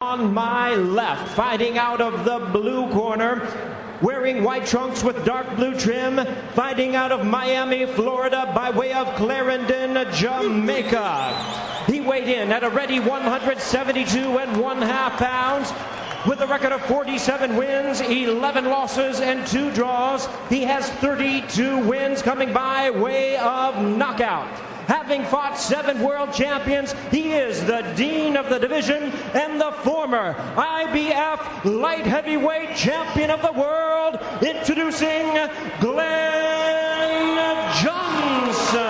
On my left, fighting out of the blue corner, wearing white trunks with dark blue trim, fighting out of Miami, Florida, by way of Clarendon, Jamaica. He weighed in at a ready 172 1/2 pounds. With a record of 47 wins, 11 losses, and 2 draws, he has 32 wins coming by way of knockout. Having fought 7 world champions, he is the dean of the division and the former IBF light heavyweight champion of the world. Introducing Glen Johnson.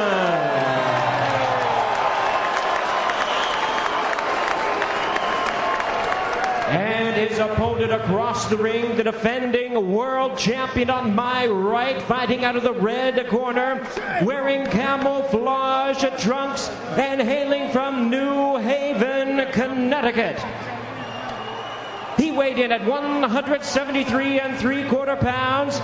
And his opponent across the ring, the defending world champion on my right, fighting out of the red corner, wearing camouflage trunks and hailing from New Haven, Connecticut. He weighed in at 173 3/4 pounds.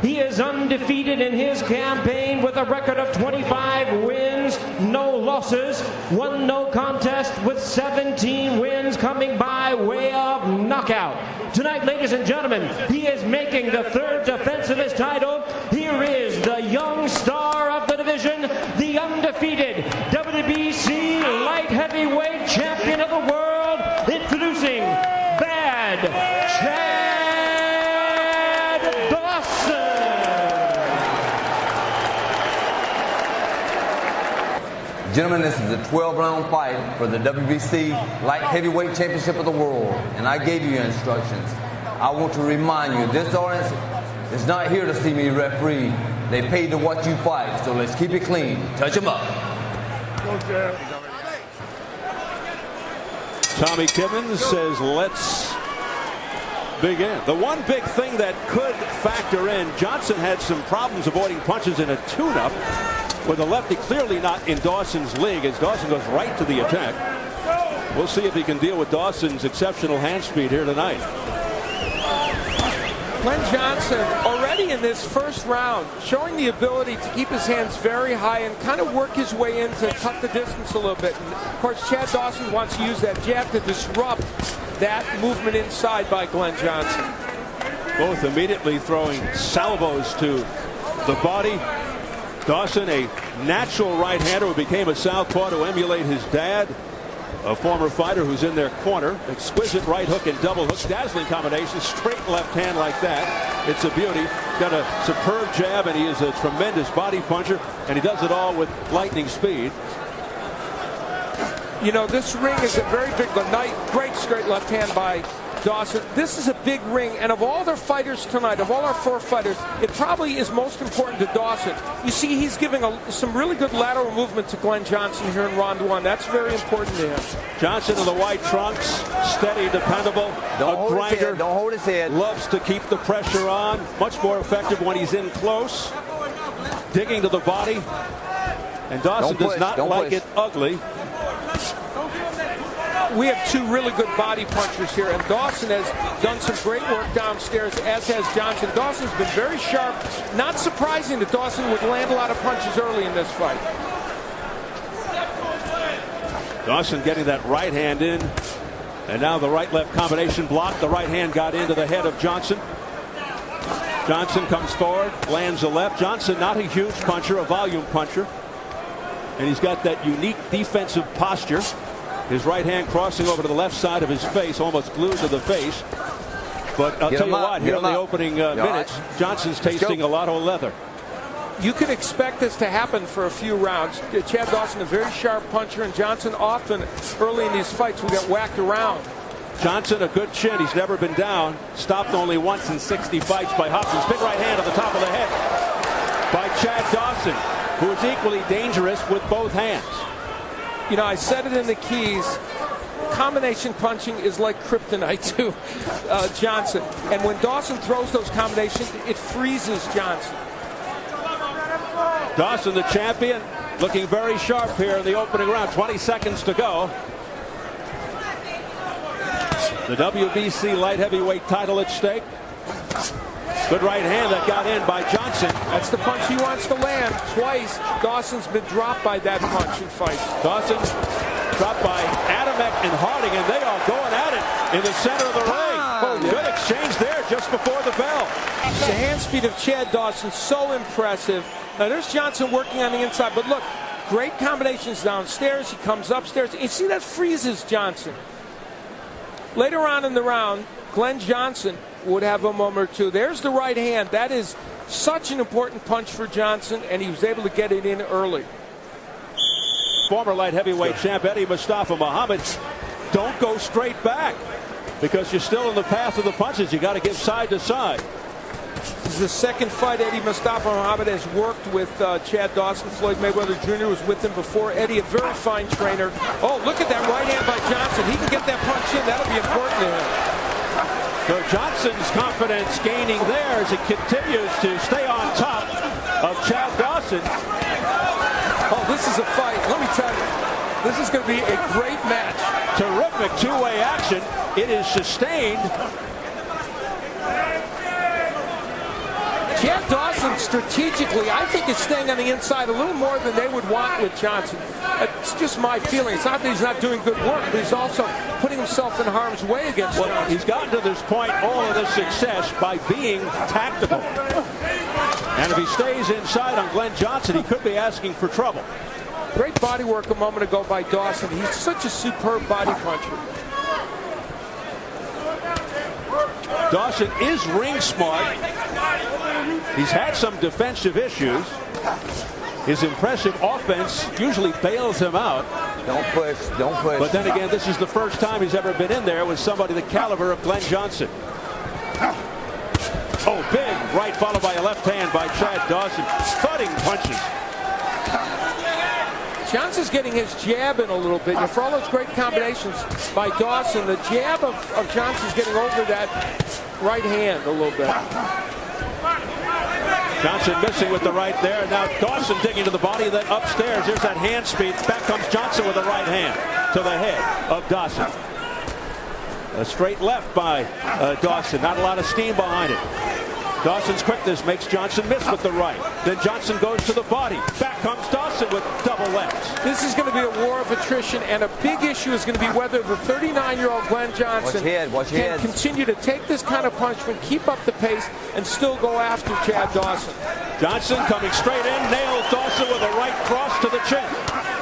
He is undefeated in his campaign with a record of 25 wins, no losses, 1 no contest with 17 wins coming by way of knockout. Tonight, ladies and gentlemen, he is making the 3rd defense of his title. Here is the young star of the division, the undefeated WBC light heavyweight champion of the world, introducing Bad Chad Dawson. Gentlemen, this is a 12-round fight for the WBC Light Heavyweight Championship of the world, and I gave you your instructions. I want to remind you, this audience is not here to see me referee. They paid to watch you fight, so let's keep it clean. Touch them up. Tommy Kimmons says, let's begin. The one big thing that could factor in, Johnson had some problems avoiding punches in a tune-up, with the lefty clearly not in Dawson's league as Dawson goes right to the attack. We'll see if he can deal with Dawson's exceptional hand speed here tonight. Glen Johnson already in this first round showing the ability to keep his hands very high and kind of work his way in to cut the distance a little bit. And of course, Chad Dawson wants to use that jab to disrupt that movement inside by Glen Johnson. Both immediately throwing salvos to the body. Dawson, a natural right-hander who became a southpaw to emulate his dad, a former fighter who's in their corner. Exquisite right hook and double hook, dazzling combination, straight left hand like that. It's a beauty. Got a superb jab, and he is a tremendous body puncher, and he does it all with lightning speed. You know, this ring is a very big, great straight left hand by Dawson. This is a big ring, and of all their fighters tonight, of all our 4 fighters, it probably is most important to Dawson. You see, he's giving some really good lateral movement to Glen Johnson here in round 1. That's very important to him. Johnson in the white trunks, steady, dependable, a grinder. Don't hold his head. Loves to keep the pressure on. Much more effective when he's in close. Digging to the body. And Dawson does not like it ugly. We have 2 really good body punchers here, and Dawson has done some great work downstairs, as has Johnson. Dawson's been very sharp. Not surprising that Dawson would land a lot of punches early in this fight. Dawson getting that right hand in, and now the right-left combination blocked. The right hand got into the head of Johnson. Johnson comes forward, lands a left. Johnson not a huge puncher, a volume puncher, and he's got that unique defensive posture. His right hand crossing over to the left side of his face, almost glued to the face. But I'll tell you what, here in the opening minutes, Johnson's tasting a lot of leather. You can expect this to happen for a few rounds. Chad Dawson, a very sharp puncher, and Johnson often, early in these fights, will get whacked around. Johnson, a good chin. He's never been down. Stopped only once in 60 fights by Hopkins. Big right hand on the top of the head by Chad Dawson, who is equally dangerous with both hands. You know, I said it in the keys. Combination punching is like kryptonite to Johnson. And when Dawson throws those combinations, it freezes Johnson. Dawson, the champion, looking very sharp here in the opening round. 20 seconds to go. The WBC light heavyweight title at stake. Good right hand that got in by Johnson. That's the punch he wants to land. Twice, Dawson's been dropped by that punch in fights. Dawson Dropped by Adamek and Harding, and they are going at it in the center of the ring. Oh, good exchange there just before the bell. The hand speed of Chad Dawson, so impressive. Now there's Johnson working on the inside, but look, great combinations downstairs. He comes upstairs. You see, that freezes Johnson. Later on in the round, Glen Johnson would have a moment or two. There's the right hand. That is such an important punch for Johnson, and he was able to get it in early. Former light heavyweight champ Eddie Mustafa Muhammad, don't go straight back because you're still in the path of the punches. You got to give side to side. This is the second fight Eddie Mustafa Muhammad has worked with Chad Dawson. Floyd Mayweather Jr. was with him before. Eddie, a very fine trainer. Oh, look at that right hand by Johnson. He can get that punch in. That'll be important to him. So Johnson's confidence gaining there as he continues to stay on top of Chad Dawson. Oh, this is a fight. Let me tell you, this is going to be a great match. Terrific two-way action. It is sustained. Chad Dawson strategically, I think, is staying on the inside a little more than they would want with Johnson. It's just my feeling. It's not that he's not doing good work, but he's also putting himself in harm's way against Johnson. He's gotten to this point, all of this success, by being tactical. And if he stays inside on Glen Johnson, he could be asking for trouble. Great body work a moment ago by Dawson. He's such a superb body puncher. Dawson is ring smart. He's had some defensive issues. His impressive offense usually bails him out. Don't push. Don't push. But then again, this is the first time he's ever been in there with somebody the caliber of Glen Johnson. Oh, big right followed by a left hand by Chad Dawson. Thudding punches. Johnson's getting his jab in a little bit. And for all those great combinations by Dawson, the jab of Johnson's getting over that right hand a little bit. Johnson missing with the right there. Now Dawson digging to the body, then upstairs. There's that hand speed. Back comes Johnson with the right hand to the head of Dawson. A straight left by Dawson. Not a lot of steam behind it. Dawson's quickness makes Johnson miss with the right. Then Johnson goes to the body. Back comes Dawson with double lefts. This is going to be a war of attrition, and a big issue is going to be whether the 39-year-old Glen Johnson can continue to take this kind of punishment, keep up the pace, and still go after Chad Dawson. Johnson coming straight in, nails Dawson with a right cross to the chin,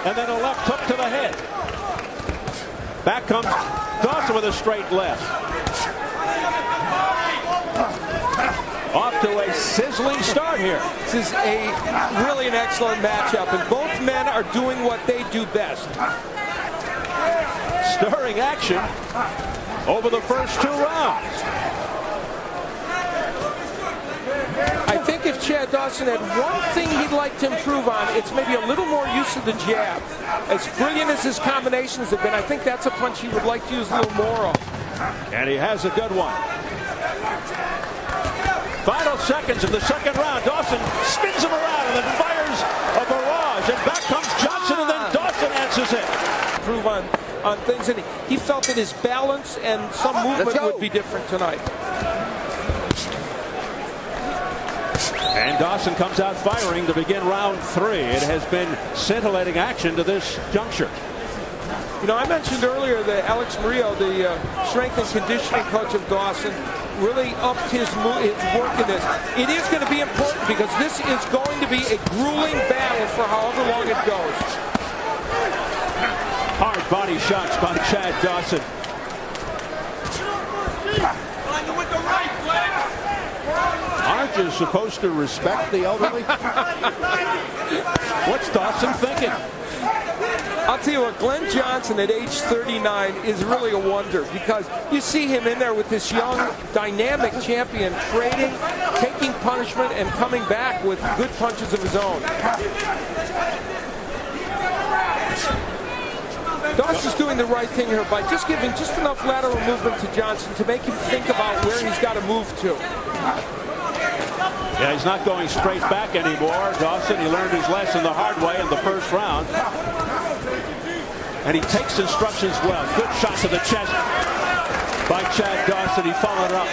and then a left hook to the head. Back comes Dawson with a straight left. Off to a sizzling start here. This is really an excellent matchup, and both men are doing what they do best. Stirring action over the first two rounds. I think if Chad Dawson had one thing he'd like to improve on, it's maybe a little more use of the jab. As brilliant as his combinations have been, I think that's a punch he would like to use a little more of. And he has a good one. Final seconds of the second round. Dawson spins him around and then fires a barrage. And back comes Johnson, and then Dawson answers it. Improve on things, and he felt that his balance and some movement would be different tonight. And Dawson comes out firing to begin round three. It has been scintillating action to this juncture. You know, I mentioned earlier that Alex Murillo, the strength and conditioning coach of Dawson, really upped his work in this. It is going to be important because this is going to be a grueling battle for however long it goes. Hard body shots by Chad Dawson. Aren't you supposed to respect the elderly? What's Dawson thinking? I'll tell you what, Glen Johnson at age 39 is really a wonder because you see him in there with this young, dynamic champion trading, taking punishment, and coming back with good punches of his own. Dawson's doing the right thing here by just giving just enough lateral movement to Johnson to make him think about where he's got to move to. Yeah, he's not going straight back anymore. Dawson, he learned his lesson the hard way in the first round. And he takes instructions well. Good shot to the chest by Chad Dawson. He followed up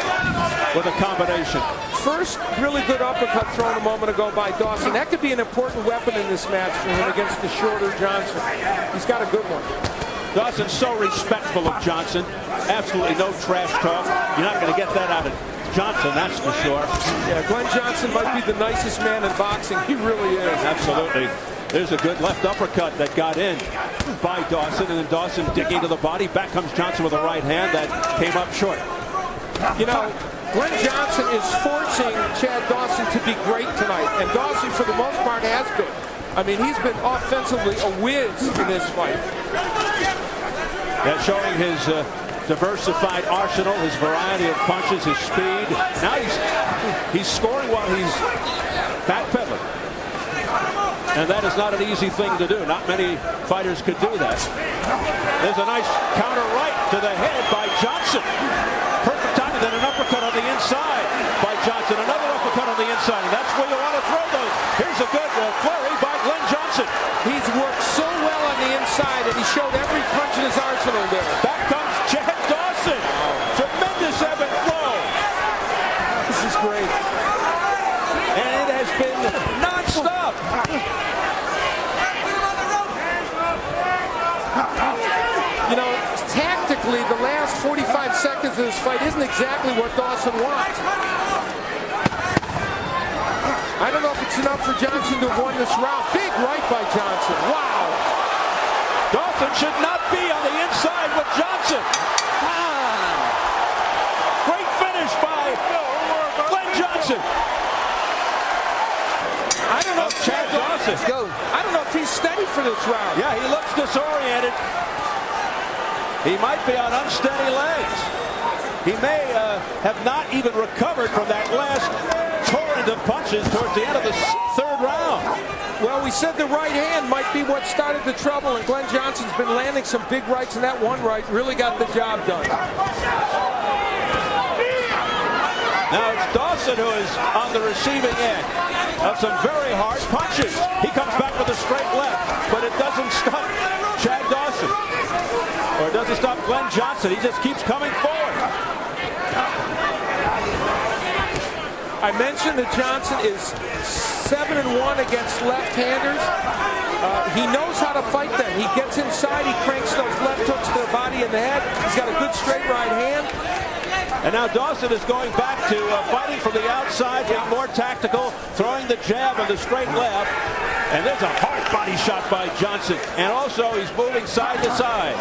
with a combination. First really good uppercut thrown a moment ago by Dawson. That could be an important weapon in this match for him against the shorter Johnson. He's got a good one. Dawson's so respectful of Johnson. Absolutely no trash talk. You're not going to get that out of Johnson, that's for sure. Yeah, Glen Johnson might be the nicest man in boxing. He really is. Absolutely. There's a good left uppercut that got in by Dawson, and then Dawson digging to the body. Back comes Johnson with a right hand that came up short. You know, Glen Johnson is forcing Chad Dawson to be great tonight, and Dawson, for the most part, has been. I mean, he's been offensively a whiz in this fight. Yeah, showing his diversified arsenal, his variety of punches, his speed. Now he's scoring while he's backpedaling. And that is not an easy thing to do. Not many fighters could do that. There's a nice counter right to the head by Johnson. Perfect timing, then an uppercut on the inside by Johnson. Another uppercut on the inside, and that's where you want to throw those. Here's a good flurry by Glen Johnson. He's worked so well on the inside, and he showed every punch in his arsenal there. Back comes Chad Dawson. Tremendous ebb and flow. This is great. And it has been non-stop. You know, tactically, the last 45 seconds of this fight isn't exactly what Dawson wants. I don't know if it's enough for Johnson to have won this round. Big right by Johnson. Wow. Dawson should not be on the inside with Johnson. Great finish by Glen Johnson. I don't know if Chad Dawson. I don't know if he's steady for this round. Yeah, he looks disoriented. He might be on unsteady legs. He may have not even recovered from that last torrent of punches towards the end of the third round. Well, we said the right hand might be what started the trouble, and Glen Johnson's been landing some big rights, and that one right really got the job done. Now it's Dawson who is on the receiving end of some very hard punches. He comes back with a straight left, but it doesn't stop Chad Dawson. Or it doesn't stop Glen Johnson. He just keeps coming forward. I mentioned that Johnson is 7-1 against left-handers. He knows how to fight them. He gets inside, he cranks those left hooks to the body and the head. He's got a good straight right hand. And now Dawson is going back to fighting from the outside, getting more tactical, throwing the jab and the straight left. And there's a hard body shot by Johnson. And also he's moving side to side.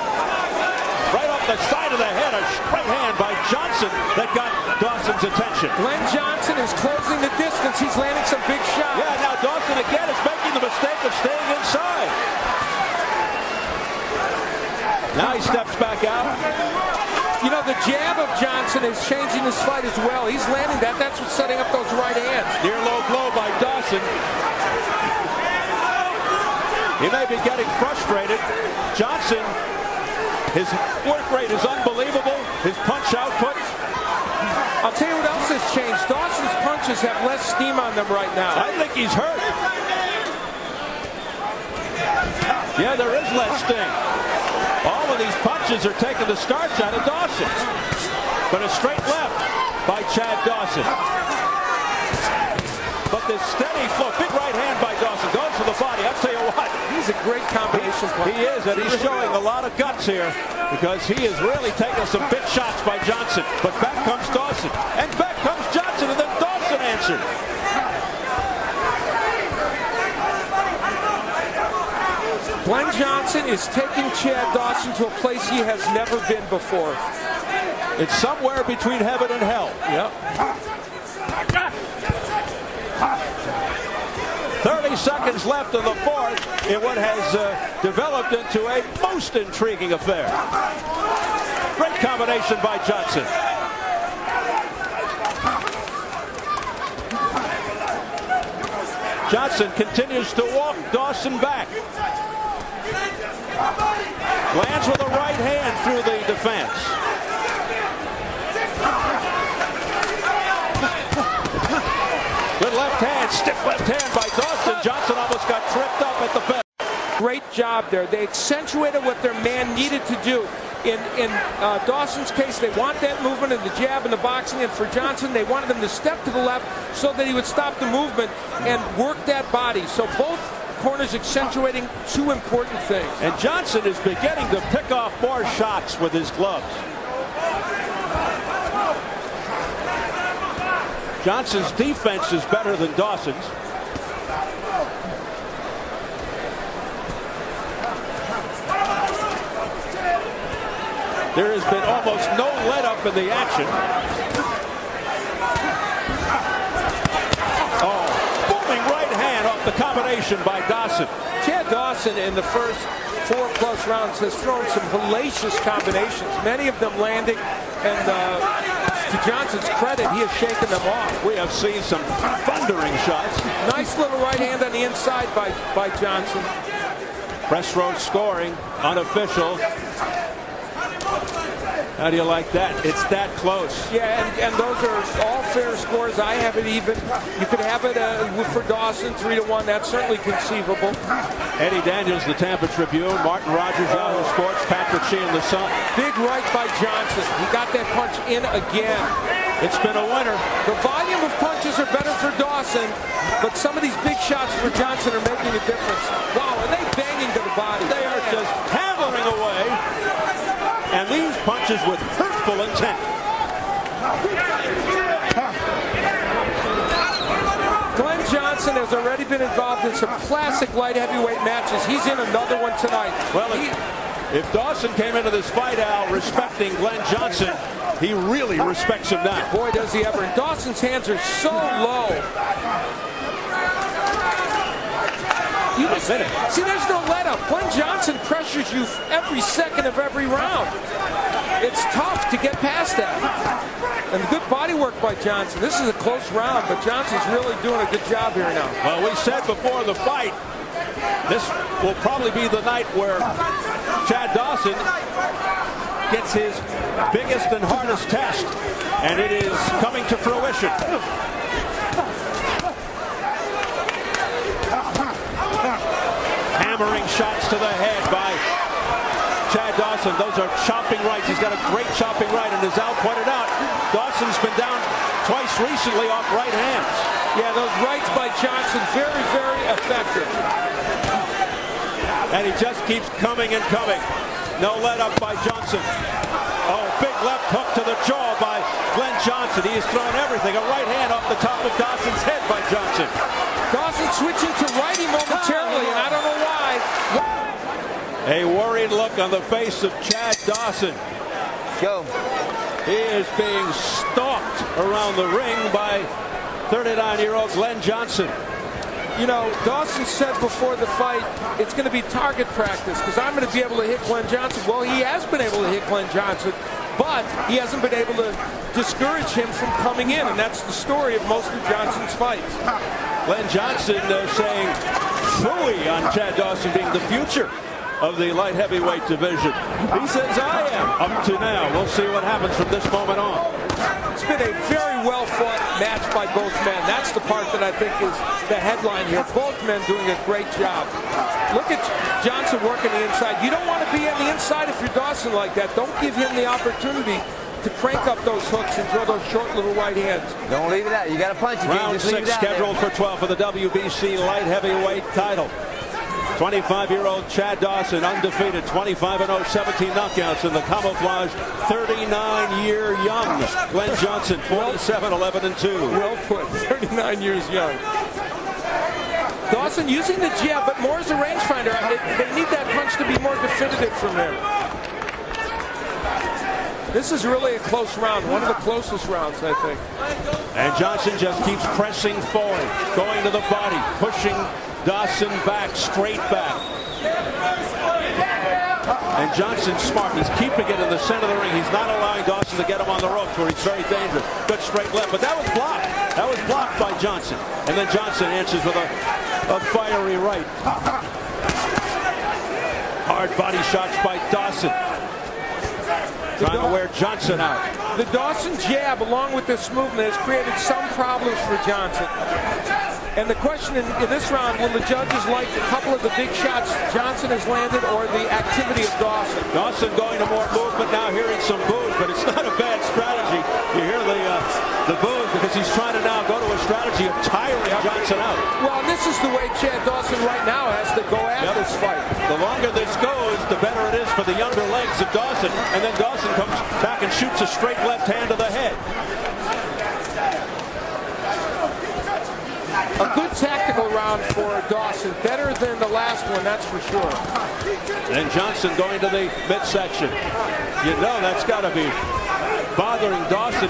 Right off the side of the head, a straight hand by Johnson that got Dawson's attention. Glen Johnson is closing the distance. He's landing some big shots. Yeah, now Dawson again is making the mistake of staying inside. Now he steps back out. You know, the jab of Johnson is changing this fight as well. He's landing that. That's what's setting up those right hands. Near low blow by Dawson. He may be getting frustrated. Johnson, his work rate is unbelievable. His punch output. I'll tell you what else has changed. Dawson's punches have less steam on them right now. I think he's hurt. Yeah, there is less sting. All of these punches are taking the starch out of Dawson. But a straight left by Chad Dawson. But this steady flow, big right hand by Dawson, goes to the body. I'll tell you what. He's a great combination player. He is, and he's showing a lot of guts here because he is really taking some big shots by Johnson. But back comes Dawson, and back comes Johnson, and then Dawson answered. Glen Johnson is taking Chad Dawson to a place he has never been before. It's somewhere between heaven and hell. Yep. 30 seconds left in the fourth in what has developed into a most intriguing affair. Great combination by Johnson. Johnson continues to walk Dawson back. Lands with a right hand through the defense. Good left hand, stiff left hand by Dawson. Johnson almost got tripped up at the bell. Great job there. They accentuated what their man needed to do. In Dawson's case, they want that movement and the jab and the boxing. And for Johnson, they wanted him to step to the left so that he would stop the movement and work that body. So both corner's accentuating two important things. And Johnson is beginning to pick off more shots with his gloves. Johnson's defense is better than Dawson's. There has been almost no let-up in the action. Oh, booming right hand off the combination by Dawson. Chad Dawson in the first 4+ rounds has thrown some hellacious combinations, many of them landing, and to Johnson's credit, he has shaken them off. We have seen some thundering shots. Nice little right hand on the inside by Johnson. Press row scoring, unofficial. How do you like that? It's that close. Yeah, and those are all fair scores. I have it even. You could have it for Dawson 3-1. That's certainly conceivable. Eddie Daniels, the Tampa Tribune. Martin Rogers, Yahoo Sports. Patrick Sheehan, the Sun. Big right by Johnson. He got that punch in again. It's been a winner. The volume of punches are better for Dawson, but some of these big shots for Johnson are making a difference. Wow, are they banging to the body? They are just hammering away. And these punches with hurtful intent. Glen Johnson has already been involved in some classic light heavyweight matches. He's in another one tonight. Well, if Dawson came into this fight, Al, respecting Glen Johnson, he really respects him now. Boy, does he ever. And Dawson's hands are so low. See, there's no let-up. Glen Johnson pressures you every second of every round. It's tough to get past that. And good body work by Johnson. This is a close round, but Johnson's really doing a good job here now. Well, we said before the fight, this will probably be the night where Chad Dawson gets his biggest and hardest test, and it is coming to fruition. Hammering shots to the head by Chad Dawson. Those are chopping rights. He's got a great chopping right, and as Al pointed out, Dawson's been down twice recently off right hands. Yeah, those rights by Johnson, very, very effective. And he just keeps coming and coming. No let up by Johnson. Oh, big left hook to the jaw by Glen Johnson. He has thrown everything. A right hand off the top of Dawson's head by Johnson. Dawson switching to righty momentarily, and I don't know why. A worried look on the face of Chad Dawson. Go. He is being stalked around the ring by 39-year-old Glen Johnson. You know, Dawson said before the fight, it's going to be target practice because I'm going to be able to hit Glen Johnson. Well, he has been able to hit Glen Johnson, but he hasn't been able to discourage him from coming in, and that's the story of most of Johnson's fights. Glen Johnson saying phooey on Chad Dawson being the future of the light heavyweight division. He says, I am up to now. We'll see what happens from this moment on. It's been a very well-fought match by both men. That's the part that I think is the headline here. Both men doing a great job. Look at Johnson working the inside. You don't want to be on the inside if you're Dawson like that. Don't give him the opportunity to crank up those hooks and throw those short little right hands. Don't leave it out. You got to punch. You Round just 6 scheduled for 12 for the WBC light heavyweight title. 25-year-old Chad Dawson, undefeated, 25-0, 17 knockouts in the camouflage, 39-year young Glen Johnson, 47, 11-2. Well put, 39 years young. Dawson using the jab, but more as a rangefinder. They need that punch to be more definitive from him. This is really a close round, one of the closest rounds, I think. And Johnson just keeps pressing forward, going to the body, pushing Dawson back, straight back. And Johnson's smart. He's keeping it in the center of the ring. He's not allowing Dawson to get him on the ropes where he's very dangerous. Good straight left, but that was blocked. That was blocked by Johnson. And then Johnson answers with a fiery right. Hard body shots by Dawson. Trying to wear Johnson out. The Dawson jab, along with this movement, has created some problems for Johnson. And the question in this round, will the judges like a couple of the big shots Johnson has landed or the activity of Dawson? Dawson going to more movement now, hearing some boos, but it's not a bad strategy. You hear the boos because he's trying to now go to a strategy of tiring Johnson out. Well, this is the way Chad Dawson right now Dawson, and then Dawson comes back and shoots a straight left hand to the head. A good tactical round for Dawson. Better than the last one, that's for sure. And Johnson going to the midsection. You know that's got to be bothering Dawson.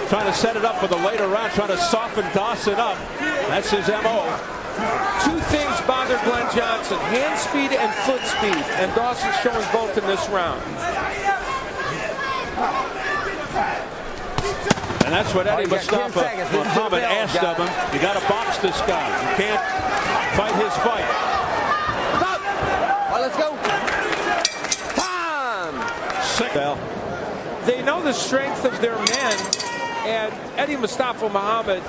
Trying to set it up for the later round, trying to soften Dawson up. That's his M.O. Two things bother Glen Johnson, hand speed and foot speed, and Dawson's showing both in this round. And that's what Eddie Mustafa Muhammad asked of him. You got to box this guy. You can't fight his fight. Stop! All right, let's go. Time! They know the strength of their men, and Eddie Mustafa Muhammad,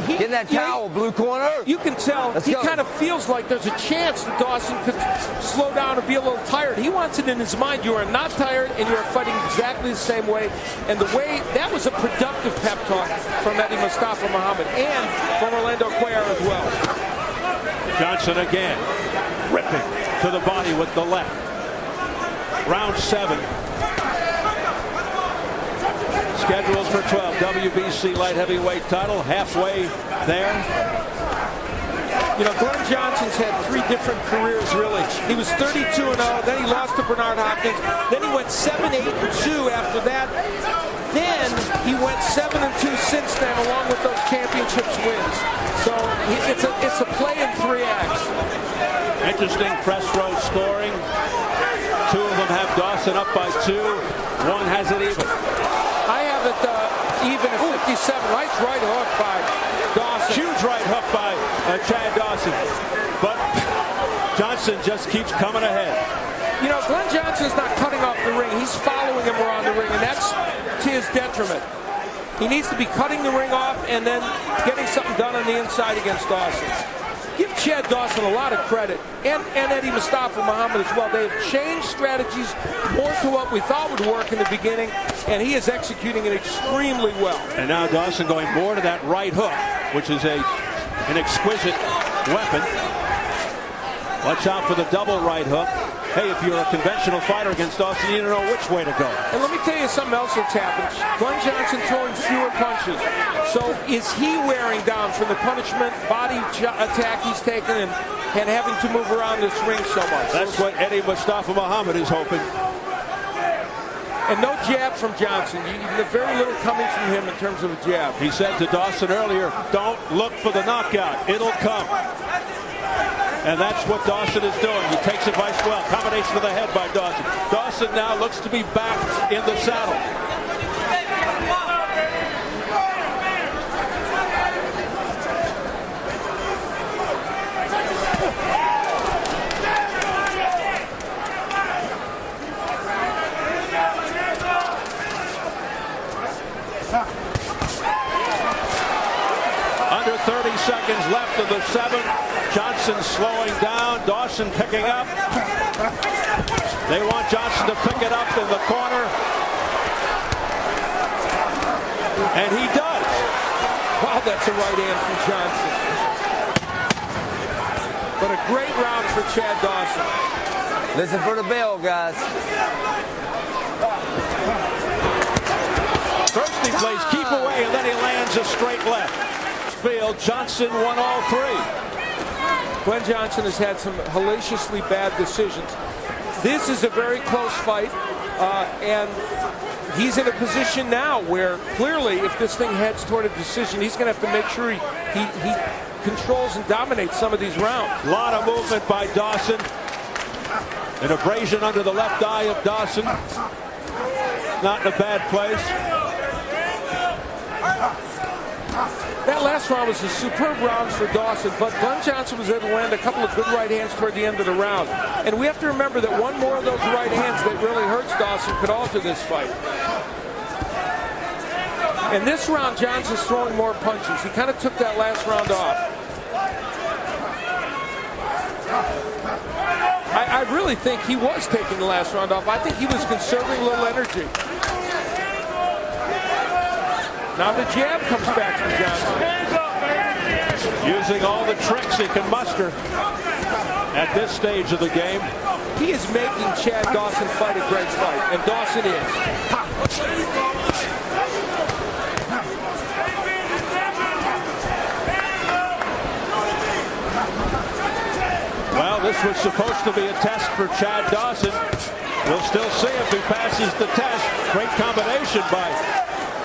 get in that towel, blue corner. You can tell he kind of feels like there's a chance that Dawson could slow down and be a little tired. He wants it in his mind. You are not tired, and you are fighting exactly the same way. And the way that was a productive pep talk from Eddie Mustafa Muhammad and from Orlando Cuellar as well. Johnson again, ripping to the body with the left. Round 7. Scheduled for 12, WBC light heavyweight title, halfway there. You know, Glen Johnson's had 3 different careers, really. He was 32-0, then he lost to Bernard Hopkins, then he went 7-8-2 after that. Then he went 7-2 since then, along with those championships wins. So it's a play in 3 acts. Interesting press row scoring. 2 of them have Dawson up by 2. 1 has it even. I have it even at 57. Nice right hook by Dawson. Huge right hook by Chad Dawson. But Johnson just keeps coming ahead. You know, Glen Johnson's not cutting off the ring. He's following him around the ring, and that's to his detriment. He needs to be cutting the ring off and then getting something done on the inside against Dawson. Give Chad Dawson a lot of credit, and Eddie Mustafa Muhammad as well. They have changed strategies more to what we thought would work in the beginning, and he is executing it extremely well. And now Dawson going more to that right hook, which is an exquisite weapon. Watch out for the double right hook. Hey, if you're a conventional fighter against Dawson, you don't know which way to go. And let me tell you something else that's happened. Glen Johnson throwing fewer punches. So is he wearing down from the punishment, body attack he's taken and having to move around this ring so much? That's what Eddie Mustafa Muhammad is hoping. And no jab from Johnson. Very little coming from him in terms of a jab. He said to Dawson earlier, don't look for the knockout. It'll come. And that's what Dawson is doing. He takes advice well. Combination of the head by Dawson. Dawson now looks to be back in the saddle. Under 30 seconds left of the 7th. Johnson slowing down. Dawson picking up. They want Johnson to pick it up in the corner. And he does. Wow, that's a right hand from Johnson. But a great round for Chad Dawson. Listen for the bell, guys. First he plays keep away, and then he lands a straight left. Field, Johnson won all 3. Glen Johnson has had some hellaciously bad decisions. This is a very close fight, and he's in a position now where clearly if this thing heads toward a decision, he's going to have to make sure he controls and dominates some of these rounds. A lot of movement by Dawson. An abrasion under the left eye of Dawson. Not in a bad place. That last round was a superb round for Dawson, but Glen Johnson was able to land a couple of good right hands toward the end of the round. And we have to remember that one more of those right hands that really hurts Dawson could alter this fight. And this round, Johnson's throwing more punches. He kind of took that last round off. I really think he was taking the last round off. I think he was conserving a little energy. Now the jab comes back from Johnson. Using all the tricks he can muster at this stage of the game. He is making Chad Dawson fight a great fight, and Dawson is. Well, this was supposed to be a test for Chad Dawson. We'll still see if he passes the test. Great combination by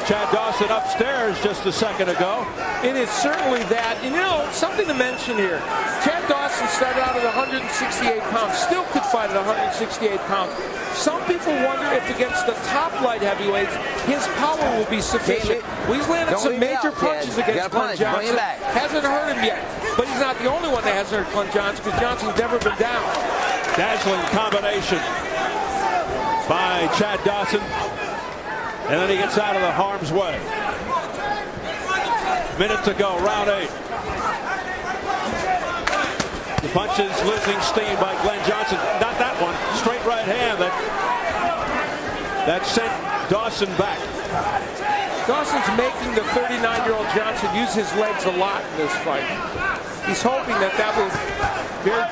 Chad Dawson upstairs just a second ago. It is certainly that. And, you know, something to mention here. Chad Dawson started out at 168 pounds, still could fight at 168 pounds. Some people wonder if against the top light heavyweights, his power will be sufficient. Well, he's landed some major punches against Glen Johnson. Hasn't hurt him yet. But he's not the only one that hasn't hurt Glen Johnson, because Johnson's never been down. Dazzling combination by Chad Dawson. And then he gets out of the harm's way. Minute to go, round 8. The punches losing steam by Glen Johnson. Not that one. Straight right hand that sent Dawson back. Dawson's making the 39-year-old Johnson use his legs a lot in this fight. He's hoping that will bear,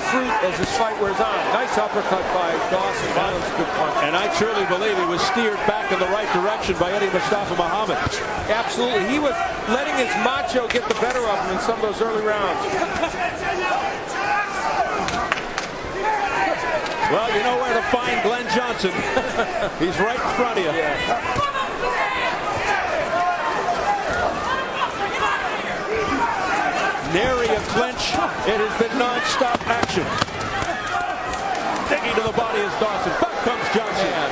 fruit as this fight wears on. Nice uppercut by Dawson. That was a good punch. And I truly believe he was steered back in the right direction by Eddie Mustafa Muhammad. Absolutely. He was letting his macho get the better of him in some of those early rounds. Well, you know where to find Glen Johnson. He's right in front of you. Yeah. Nary a clinch. It has been non-stop action. Digging to the body is Dawson. Back comes Johnson. Man,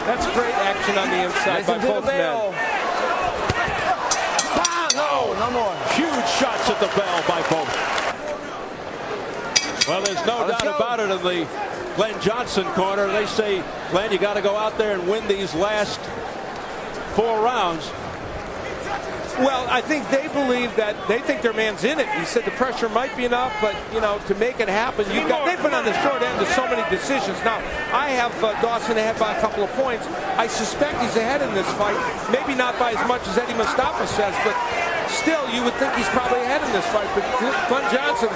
that's great action on the inside by both men. No more. Huge shots at the bell by both. Well, there's no doubt about it in the Glen Johnson corner. They say, Glen, you got to go out there and win these last 4 rounds. Well, I think they believe that they think their man's in it. He said the pressure might be enough, but, to make it happen, they've been on the short end of so many decisions. Now, I have Dawson ahead by a couple of points. I suspect he's ahead in this fight. Maybe not by as much as Eddie Mustafa says, but still, you would think he's probably ahead in this fight. But Glen Johnson,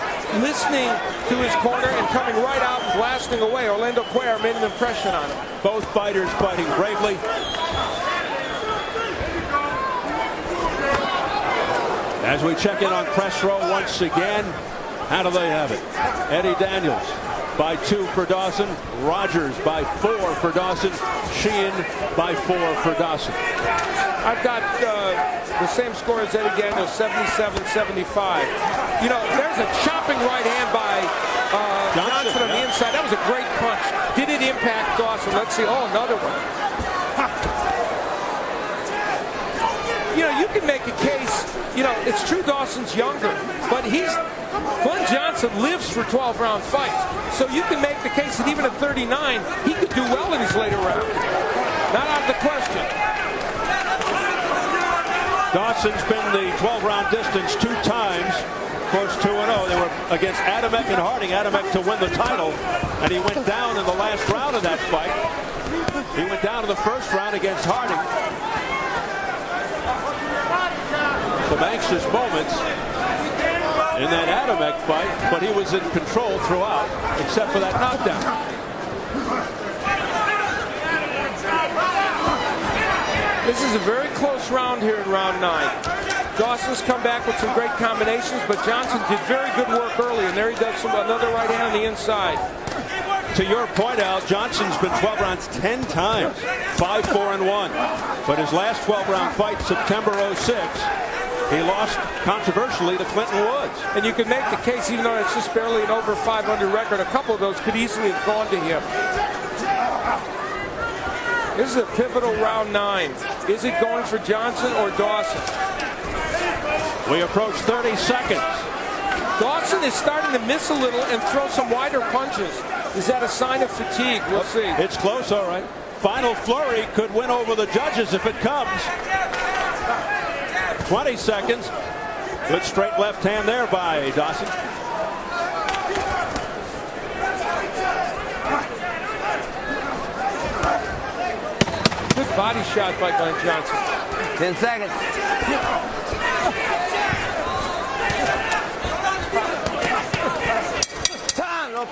listening to his corner and coming right out and blasting away. Orlando Cuellar made an impression on him. Both fighters fighting bravely. As we check in on press row once again, how do they have it? Eddie Daniels by 2 for Dawson. Rogers by 4 for Dawson. Sheehan by 4 for Dawson. I've got the same score as Eddie Daniels, 77-75. There's a chopping right hand by Johnson on the inside. That was a great punch. Did it impact Dawson? Let's see. Oh, another one. You can make a case, it's true Dawson's younger, but Glen Johnson lives for 12-round fights. So you can make the case that even at 39, he could do well in his later rounds. Not out of the question. Dawson's been the 12-round distance 2 times. Of course, 2-0. They were against Adamek and Harding. Adamek to win the title, and he went down in the last round of that fight. He went down in the first round against Harding. Some anxious moments in that Adamek fight, but he was in control throughout, except for that knockdown. This is a very close round here in round 9. Dawson's come back with some great combinations, but Johnson did very good work early, and there he does another right hand on the inside. To your point, Al, Johnson's been 12 rounds 10 times, 5-4-1. But his last 12-round fight, September 06, he lost controversially to Clinton Woods. And you can make the case, even though it's just barely an over 500 record, a couple of those could easily have gone to him. This is a pivotal round 9. Is it going for Johnson or Dawson? We approach 30 seconds. Dawson is starting to miss a little and throw some wider punches. Is that a sign of fatigue? We'll see. It's close, all right. Final flurry could win over the judges if it comes. 20 seconds. Good straight left hand there by Dawson. Good body shot by Glen Johnson. 10 seconds. Time.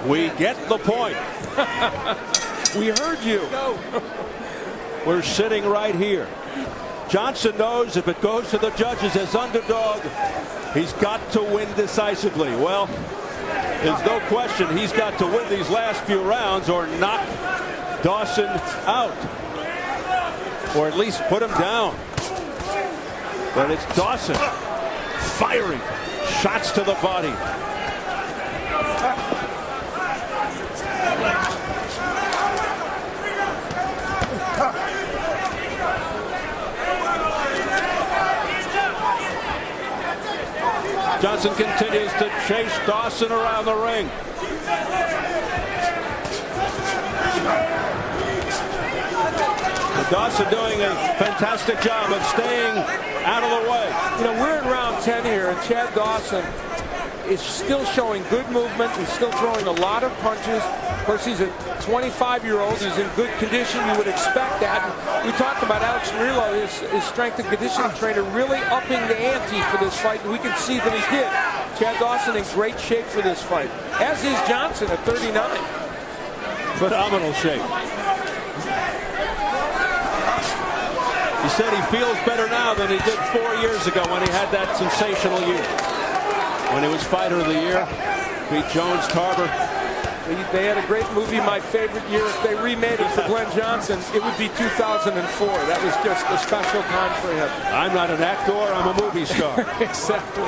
We get the point. We heard you. We're sitting right here. Johnson knows if it goes to the judges as underdog, he's got to win decisively. Well, there's no question he's got to win these last few rounds or knock Dawson out, or at least put him down. But it's Dawson firing shots to the body. Johnson continues to chase Dawson around the ring. Dawson doing a fantastic job of staying out of the way. You know, we're in round 10 here, and Chad Dawson is still showing good movement. He's still throwing a lot of punches. Of course, he's a 25-year-old. He's in good condition. You would expect that. And we talked about Alex Murillo, his strength and conditioning trainer, really upping the ante for this fight, and we can see that he did. Chad Dawson in great shape for this fight, as is Johnson at 39. Phenomenal shape. He said he feels better now than he did 4 years ago when he had that sensational year. When he was Fighter of the Year, beat Jones, Tarver. They had a great movie, my favorite year. If they remade it for Glen Johnson, it would be 2004. That was just a special time for him. I'm not an actor, I'm a movie star. Exactly.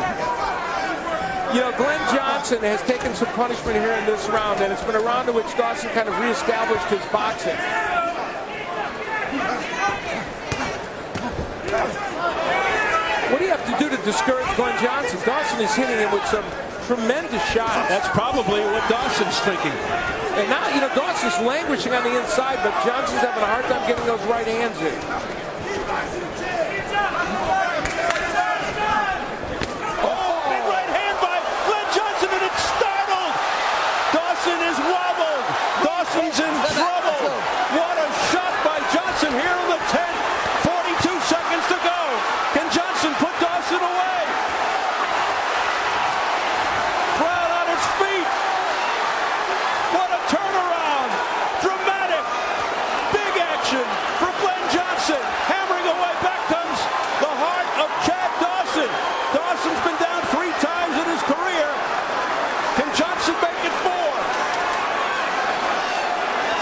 You know, Glen Johnson has taken some punishment here in this round, and it's been a round in which Dawson kind of reestablished his boxing. What do you have to do to discourage Glen Johnson? Dawson is hitting him with some tremendous shots. That's probably what Dawson's thinking. And now, you know, Dawson's languishing on the inside, but Johnson's having a hard time getting those right hands in. Oh, big right hand by Glen Johnson, and it's startled. Dawson is wobbled. Dawson's in trouble. What a shot by Johnson here in the 10th. 42 seconds to go. Can Johnson put Dawson away? Crowd on its feet. What a turnaround. Dramatic. Big action for Glen Johnson. Hammering away. Back comes the heart of Chad Dawson. Dawson's been down 3 times in his career. Can Johnson make it 4?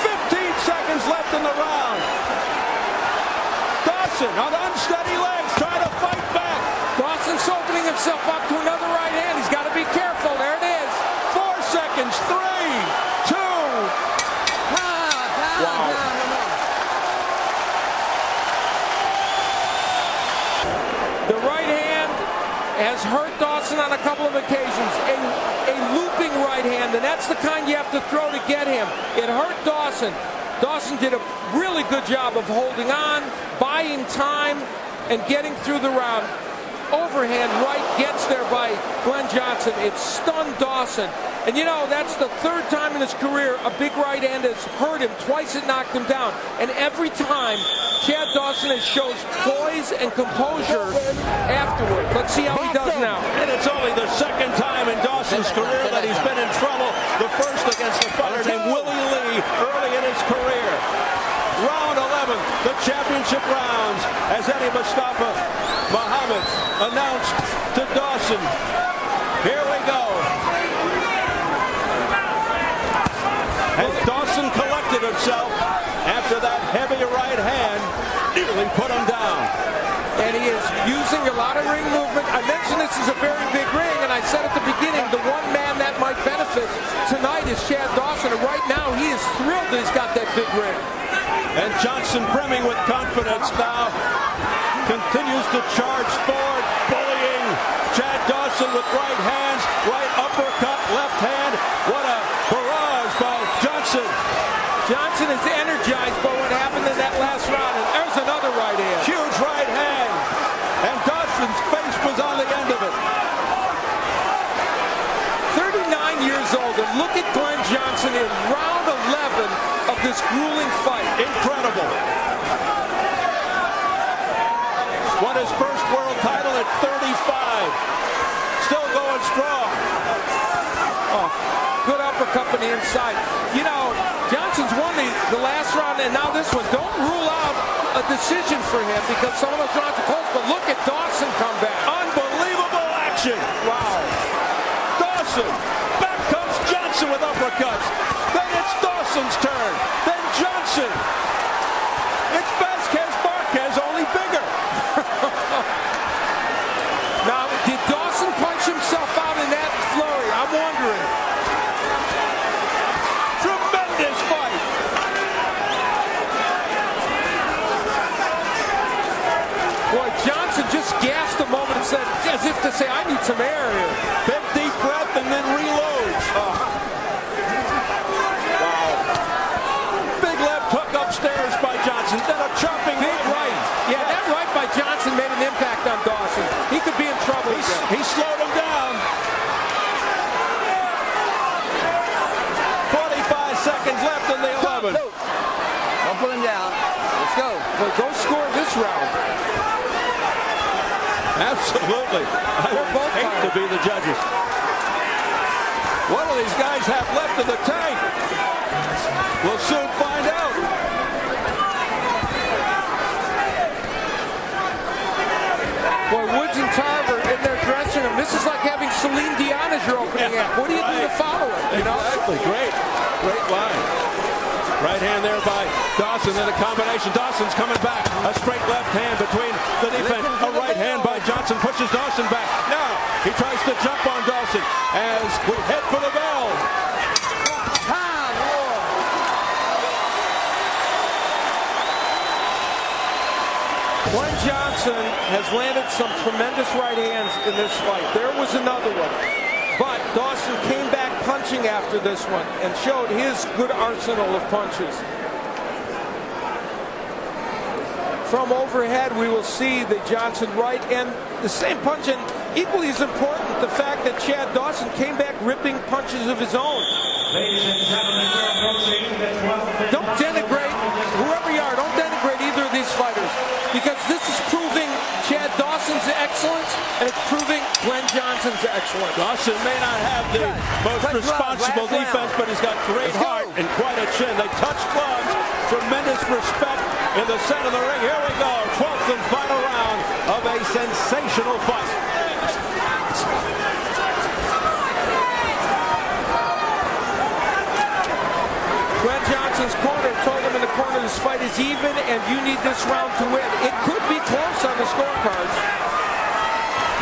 15 seconds left in the round. Dawson on unsteady legs, trying to fight back. Dawson's opening himself up to another right hand. He's got to be careful. There it is. 4 seconds. 3, 2. Wow. The right hand has hurt Dawson on a couple of occasions. A looping right hand, and that's the kind you have to throw to get him. It hurt Dawson. Dawson did a really good job of holding on, buying time, and getting through the round. Overhand right gets there by Glen Johnson. It stunned Dawson. And you know, that's the 3rd time in his career a big right hand has hurt him. Twice it knocked him down. And every time, Chad Dawson has shows poise and composure afterward. Let's see how he does now. And it's only the 2nd time in Dawson's career that he's been in trouble. The first against a fighter named Willie Lee early in his career. Round 11, the championship rounds, as Eddie Mustafa Muhammad announced to Dawson. Here we go. As Dawson collected himself after that heavy right hand, nearly put him down. And he is using a lot of ring movement. I mentioned this is a very big ring, and I said at the beginning, the one man that might benefit tonight is Chad Dawson, and right now he is thrilled that he's got that big ring. And Johnson, brimming with confidence now, continues to charge forward, bullying Chad Dawson with right hands, right uppercut, left hand. What a barrage by Johnson. Johnson is energized by what happened in that last round, and there's another right hand. Huge right hand, and Dawson's face was on the end of it. 39 years old, and look at Glen Johnson in round 11 of this grueling fight. Incredible. Won his first world title at 35. Still going strong. Oh, good up uppercut from the inside. You know, Johnson's won the last round and now this one. Don't rule out a decision for him because some of those rounds are close, but look at Dawson come back. Unbelievable action. Wow. Dawson. Back comes Johnson with uppercuts. Then it's Dawson's turn. Then Johnson. It's Vasquez Marquez, only bigger. Now, did Dawson punch himself out in that flurry? I'm wondering. Tremendous fight. Boy, Johnson just gasped a moment and said, as if to say, I need some air here. Big deep breath and then reloads. Wow. Big left hook upstairs by Johnson. Then a chopping Big right. Yeah, that right by Johnson made an impact on Dawson. He could be in trouble again. He slowed him down. 45 seconds left in the 11. Don't put him down. Let's go. Well, go score this round. Absolutely. I would both hate to be the judges. What do these guys have left in the tank? We'll soon find out. Boy, Woods and Tarver in their dressing room. This is like having Celine Dion as your opening act. What do you do to follow it? You know? Exactly. Great line. Right hand there by Dawson, then a combination. Dawson's coming back. A straight left hand between the defense. A right hand by Johnson pushes Dawson back. Now he tries to jump on Dawson as we head for the bell. Glen Johnson has landed some tremendous right hands in this fight. There was another one. But Dawson came back punching after this one and showed his good arsenal of punches. From overhead, we will see the Johnson right and the same punch, and equally as important, the fact that Chad Dawson came back ripping punches of his own. Ladies and gentlemen, we're approaching the 12th. Don't denigrate, whoever you are, don't denigrate either of these fighters, because this is proving Chad Dawson's excellence, and it's proving Glen Johnson's excellence. Dawson may not have the most responsible defense, but he's got great heart and quite a chin. They touch gloves. Tremendous respect in the center of the ring. Here we go. 12th and final round of a sensational fight. Glen Johnson's corner told him in the corner this fight is even and you need this round to win. It could be close on the scorecards.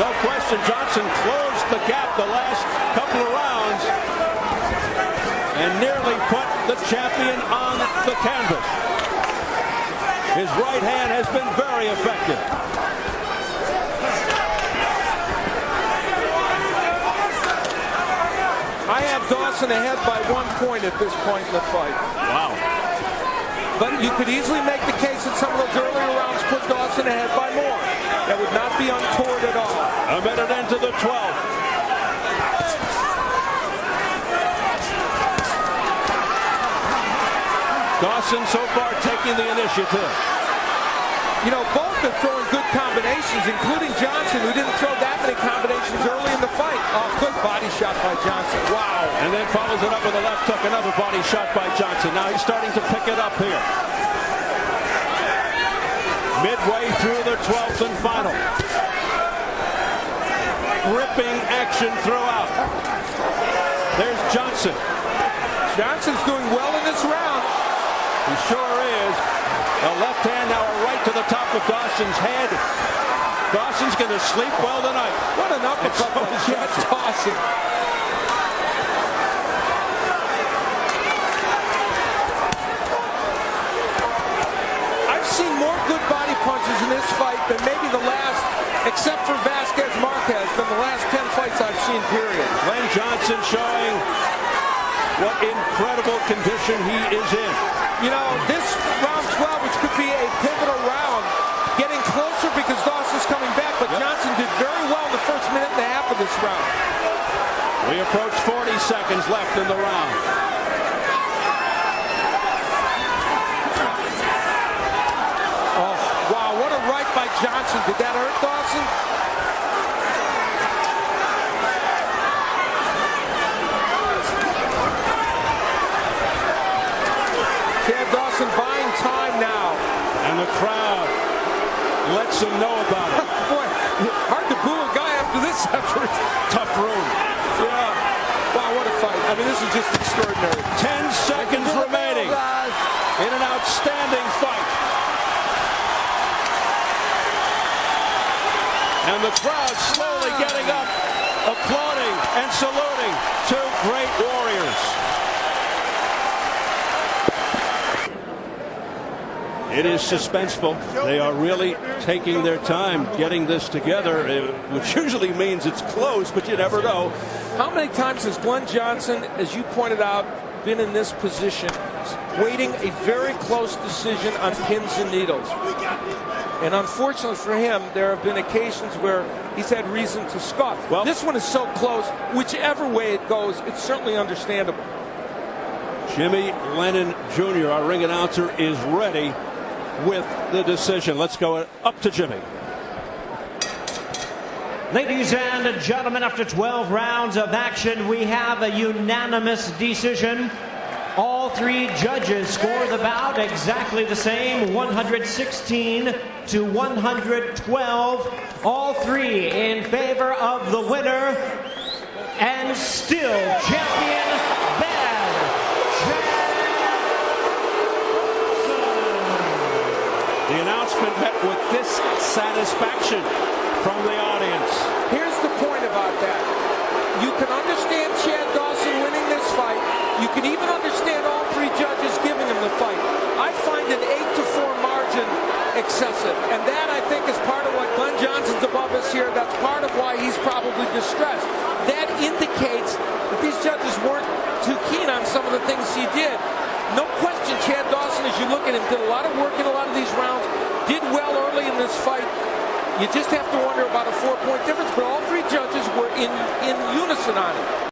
No question, Johnson closed the gap the last couple of rounds and nearly put the champion on the canvas. His right hand has been very effective. I have Dawson ahead by 1 point at this point in the fight. Wow. But you could easily make the case that some of those earlier rounds put Dawson ahead by more. That would not be untoward at all. A minute into the 12th. Dawson so far taking the initiative. You know, both are throwing good combinations, including Johnson, who didn't throw that many combinations early in the fight. Oh, good body shot by Johnson. Wow. And then follows it up with a left hook, another body shot by Johnson. Now he's starting to pick it up here. Midway through the 12th and final. Gripping action throughout. There's Johnson. Johnson's doing well in this round. He sure is. A left hand, now a right to the top of Dawson's head. Dawson's going to sleep well tonight. What an uppercut by Chad Dawson. I've seen more good body punches in this fight than maybe the last, except for Vasquez Marquez, than the last 10 fights I've seen, period. Glen Johnson showing what incredible condition he is in. You know, this round 12, which could be a pivotal round, getting closer because Dawson's coming back, but Johnson did very well in the first minute and a half of this round. We approach 40 seconds left in the round. Oh, wow, what a right by Johnson. Did that hurt Dawson? And the crowd lets them know about it. Boy, hard to boo a guy after this effort. Tough room. Yeah. Wow, what a fight. I mean, this is just extraordinary. 10 seconds remaining in an outstanding fight. And the crowd slowly getting up, applauding and saluting two great warriors. It is suspenseful. They are really taking their time getting this together, which usually means it's close, but you never know. How many times has Glen Johnson, as you pointed out, been in this position, waiting a very close decision on pins and needles? And unfortunately for him, there have been occasions where he's had reason to scoff. Well, this one is so close. Whichever way it goes, it's certainly understandable. Jimmy Lennon Jr., our ring announcer, is ready with the decision. Let's go up to Jimmy. Ladies and gentlemen, after 12 rounds of action, we have a unanimous decision. All three judges score the bout exactly the same, 116 to 112. All three in favor of the winner and still champion, Dawson. The announcement met with dissatisfaction from the audience. Here's the point about that. You can understand Chad Dawson winning this fight. You can even understand all three judges giving him the fight. I find an 8-4 margin excessive. And that, I think, is part of what Glen Johnson's above us here. That's part of why he's probably distressed. That indicates that these judges weren't too keen on some of the things he did. No question, Chad Dawson, as you look at him, did a lot of work in a lot of these rounds, did well early in this fight. You just have to wonder about a 4-point difference, but all three judges were in unison on it.